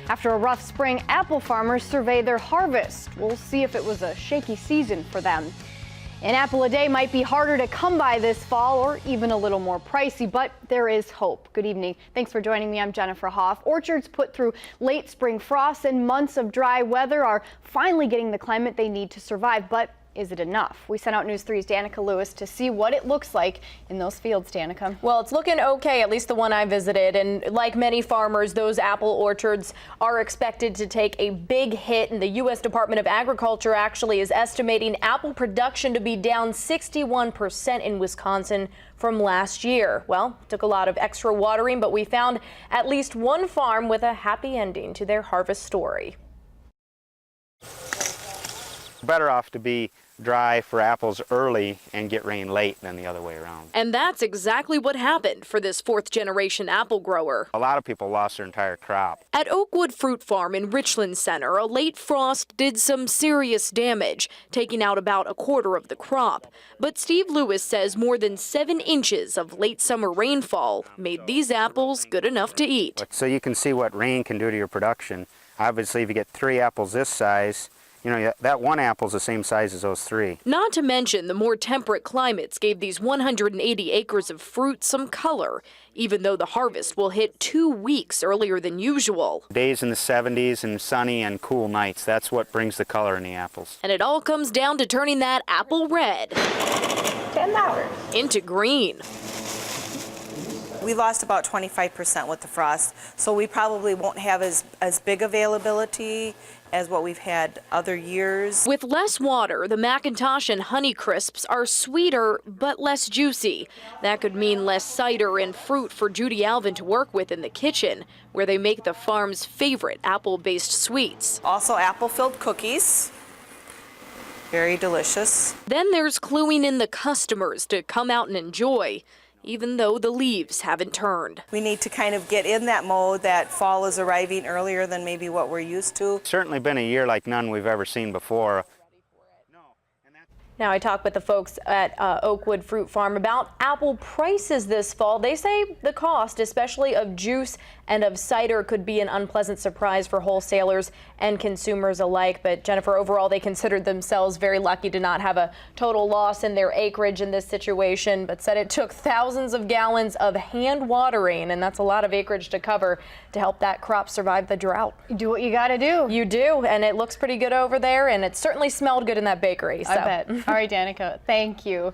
After a rough spring, apple farmers survey their harvest. We'll see if it was a shaky season for them. An apple a day might be harder to come by this fall, or even a little more pricey, but there is hope. Good evening. Thanks for joining me. I'm Jennifer Hoff. Orchards put through late spring frosts and months of dry weather are finally getting the climate they need to survive, but is it enough? We sent out News 3's Danica Lewis to see what it looks like in those fields. Danica. Well, it's looking okay, at least the one I visited. And like many farmers, those apple orchards are expected to take a big hit. And the U.S. Department of Agriculture actually is estimating apple production to be down 61% in Wisconsin from last year. Well, it took a lot of extra watering, but we found at least one farm with a happy ending to their harvest story. Better off to be dry for apples early and get rain late than the other way around. And that's exactly what happened for this fourth-generation apple grower. A lot of people lost their entire crop. At Oakwood Fruit Farm in Richland Center, a late frost did some serious damage, taking out about a quarter of the crop. But Steve Lewis says more than 7 inches of late summer rainfall made these apples good enough to eat. So you can see what rain can do to your production. Obviously, if you get 3 apples this size, you know, that one apple's the same size as those 3. Not to mention the more temperate climates gave these 180 acres of fruit some color, even though the harvest will hit 2 weeks earlier than usual. Days in the 70s and sunny and cool nights, that's what brings the color in the apples. And it all comes down to turning that apple red $10 into green. We lost about 25% with the frost, so we probably won't have as big availability as what we've had other years. With less water, the McIntosh and Honey Crisps are sweeter but less juicy. That could mean less cider and fruit for Judy Alvin to work with in the kitchen, where they make the farm's favorite apple-based sweets. Also apple-filled cookies. Very delicious. Then there's cluing in the customers to come out and enjoy, even though the leaves haven't turned. We need to kind of get in that mode that fall is arriving earlier than maybe what we're used to. Certainly been a year like none we've ever seen before. Now I talked with the folks at Oakwood Fruit Farm about apple prices this fall. They say the cost, especially of juice and of cider, could be an unpleasant surprise for wholesalers and consumers alike. But Jennifer, overall, they considered themselves very lucky to not have a total loss in their acreage in this situation, but said it took thousands of gallons of hand watering, and that's a lot of acreage to cover, to help that crop survive the drought. You do what you got to do. You do, and it looks pretty good over there, and it certainly smelled good in that bakery. So. I bet. All right, Danica, thank you.